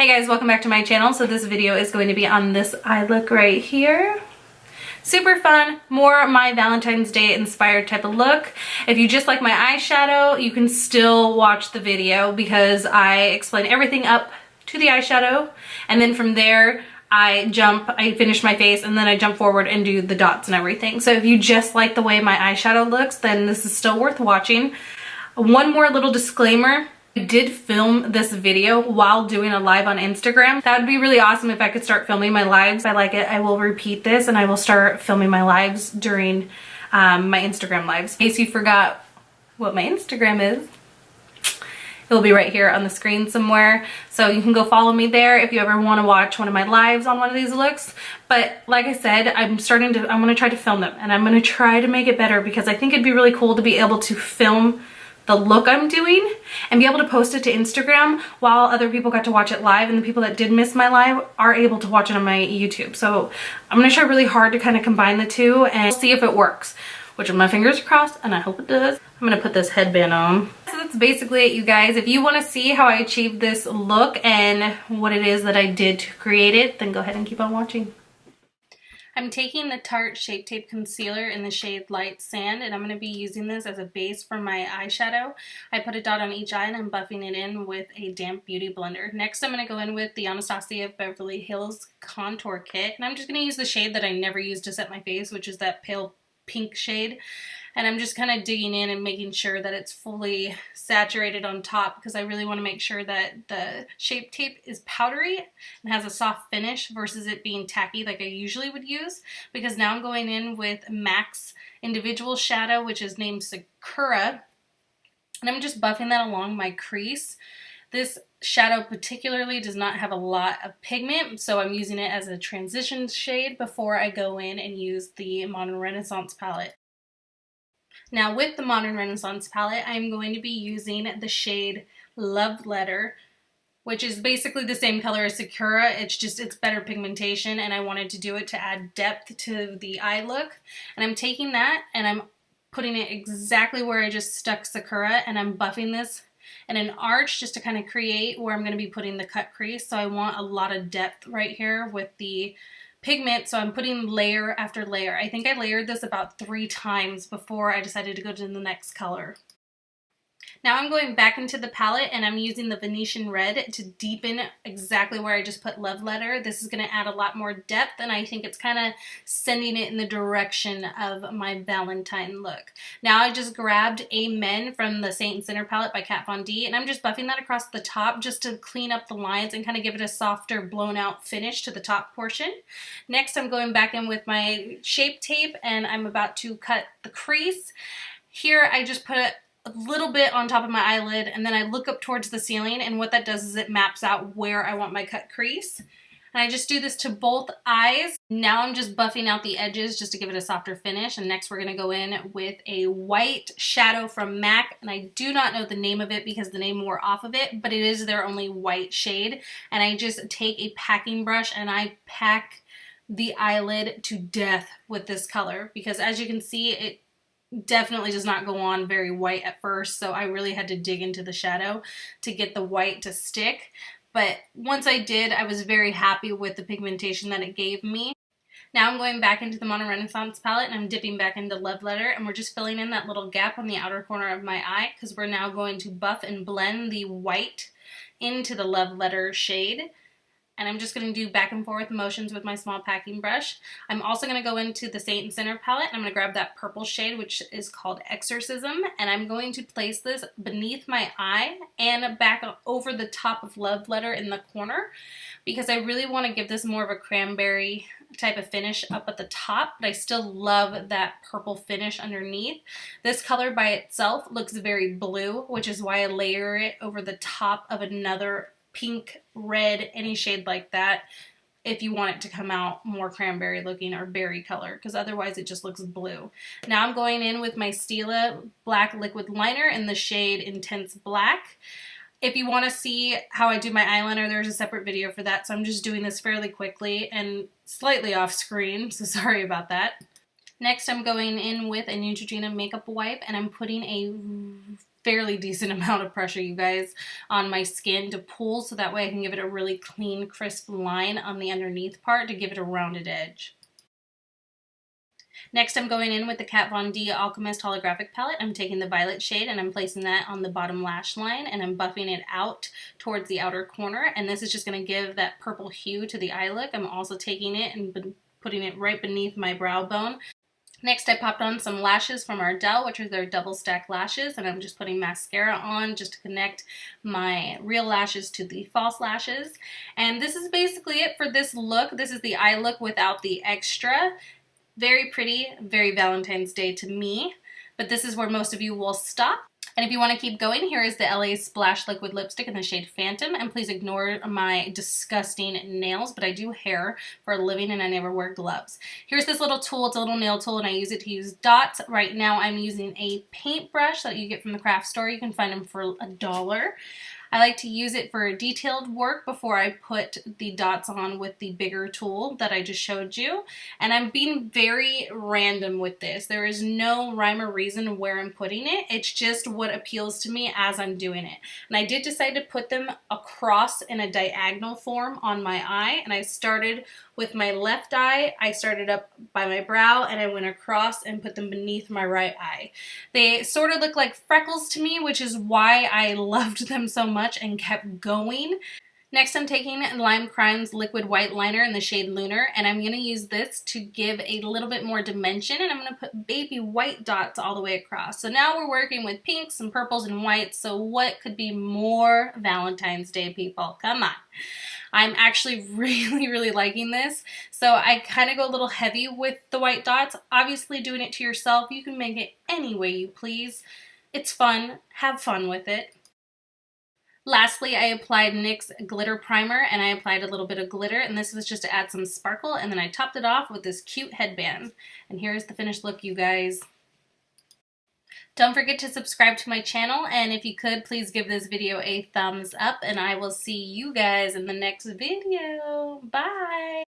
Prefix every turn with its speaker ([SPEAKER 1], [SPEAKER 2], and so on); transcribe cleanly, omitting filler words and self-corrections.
[SPEAKER 1] Hey guys, welcome back to my channel. So this video is going to be on this eye look right here. Super fun, more my Valentine's Day inspired type of look. If you just like my eyeshadow, you can still watch the video because I explain everything up to the eyeshadow, and then from there I finish my face, and then I jump forward and do the dots and everything. So if you just like the way my eyeshadow looks, then this is still worth watching. One more little disclaimer. I did film this video while doing a live on Instagram. That would be really awesome if I could start filming my lives. I like it. I will repeat this and I will start filming my lives during my Instagram lives. In case you forgot what my Instagram is, it'll be right here on the screen somewhere. So you can go follow me there if you ever want to watch one of my lives on one of these looks. But like I said, I'm going to try to film them, and I'm going to try to make it better because I think it'd be really cool to be able to film the look I'm doing and be able to post it to Instagram while other people got to watch it live, and the people that did miss my live are able to watch it on my YouTube. So I'm gonna try really hard to kind of combine the two and see if it works, which my fingers crossed, and I hope it does. I'm gonna put this headband on. So that's basically it, you guys. If you want to see how I achieved this look and what it is that I did to create it, then go ahead and keep on watching. I'm taking the Tarte Shape Tape Concealer in the shade Light Sand, and I'm going to be using this as a base for my eyeshadow. I put a dot on each eye and I'm buffing it in with a damp beauty blender. Next I'm going to go in with the Anastasia Beverly Hills Contour Kit, and I'm just going to use the shade that I never use to set my face, which is that pale pink shade. And I'm just kind of digging in and making sure that it's fully saturated on top, because I really want to make sure that the Shape Tape is powdery and has a soft finish versus it being tacky like I usually would use. Because now I'm going in with MAC's individual shadow, which is named Sakura, and I'm just buffing that along my crease. This shadow particularly does not have a lot of pigment, so I'm using it as a transition shade before I go in and use the Modern Renaissance palette. Now with the Modern Renaissance palette, I'm going to be using the shade Love Letter, which is basically the same color as Sakura. It's better pigmentation, and I wanted to do it to add depth to the eye look. And I'm taking that and I'm putting it exactly where I just stuck Sakura, and I'm buffing this in an arch just to kind of create where I'm going to be putting the cut crease. So I want a lot of depth right here with the pigment, so I'm putting layer after layer. I think I layered this about 3 times before I decided to go to the next color. Now I'm going back into the palette and I'm using the Venetian Red to deepen exactly where I just put Love Letter. This is going to add a lot more depth, and I think it's kind of sending it in the direction of my Valentine look. Now I just grabbed Amen from the Saint Center palette by Kat Von D, and I'm just buffing that across the top just to clean up the lines and kind of give it a softer blown out finish to the top portion. Next I'm going back in with my Shape Tape and I'm about to cut the crease. Here I just put a little bit on top of my eyelid, and then I look up towards the ceiling, and what that does is it maps out where I want my cut crease. And I just do this to both eyes. Now I'm just buffing out the edges just to give it a softer finish. And next we're going to go in with a white shadow from MAC, and I do not know the name of it because the name wore off of it, but it is their only white shade. And I just take a packing brush and I pack the eyelid to death with this color, because as you can see, it definitely does not go on very white at first, so I really had to dig into the shadow to get the white to stick. But once I did, I was very happy with the pigmentation that it gave me. Now I'm going back into the Modern Renaissance palette and I'm dipping back into Love Letter, and we're just filling in that little gap on the outer corner of my eye, because we're now going to buff and blend the white into the Love Letter shade. And I'm just going to do back and forth motions with my small packing brush. I'm also going to go into the Saint Center palette, and I'm going to grab that purple shade, which is called Exorcism, and I'm going to place this beneath my eye and back over the top of Love Letter in the corner, because I really want to give this more of a cranberry type of finish up at the top, but I still love that purple finish underneath. This color by itself looks very blue, which is why I layer it over the top of another pink, red, any shade like that, if you want it to come out more cranberry looking or berry color, because otherwise it just looks blue. Now I'm going in with my Stila Black Liquid Liner in the shade Intense Black. If you want to see how I do my eyeliner, there's a separate video for that, so I'm just doing this fairly quickly and slightly off screen, so sorry about that. Next I'm going in with a Neutrogena makeup wipe, and I'm putting a fairly decent amount of pressure, you guys, on my skin to pull, so that way I can give it a really clean, crisp line on the underneath part to give it a rounded edge. Next, I'm going in with the Kat Von D Alchemist Holographic Palette. I'm taking the violet shade and I'm placing that on the bottom lash line, and I'm buffing it out towards the outer corner, and this is just going to give that purple hue to the eye look. I'm also taking it and putting it right beneath my brow bone. Next, I popped on some lashes from Ardell, which are their double stack lashes, and I'm just putting mascara on just to connect my real lashes to the false lashes. And this is basically it for this look. This is the eye look without the extra. Very pretty, very Valentine's Day to me, but this is where most of you will stop. And if you want to keep going, here is the LA Splash Liquid Lipstick in the shade Phantom. And please ignore my disgusting nails, but I do hair for a living and I never wear gloves. Here's this little tool. It's a little nail tool and I use it to use dots. Right now I'm using a paintbrush that you get from the craft store. You can find them for $1. I like to use it for detailed work before I put the dots on with the bigger tool that I just showed you. And I'm being very random with this. There is no rhyme or reason where I'm putting it. It's just what appeals to me as I'm doing it. And I did decide to put them across in a diagonal form on my eye. And I started with my left eye. I started up by my brow and I went across and put them beneath my right eye. They sort of look like freckles to me, which is why I loved them so much and kept going. Next, I'm taking Lime Crime's Liquid White Liner in the shade Lunar, and I'm going to use this to give a little bit more dimension, and I'm going to put baby white dots all the way across. So now we're working with pinks and purples and whites, so what could be more Valentine's Day, people? Come on. I'm actually really liking this. So I kind of go a little heavy with the white dots. Obviously, doing it to yourself, you can make it any way you please. It's fun. Have fun with it. Lastly, I applied NYX glitter primer and I applied a little bit of glitter, and this was just to add some sparkle, and then I topped it off with this cute headband. And here's the finished look, you guys. Don't forget to subscribe to my channel, and if you could, please give this video a thumbs up, and I will see you guys in the next video. Bye!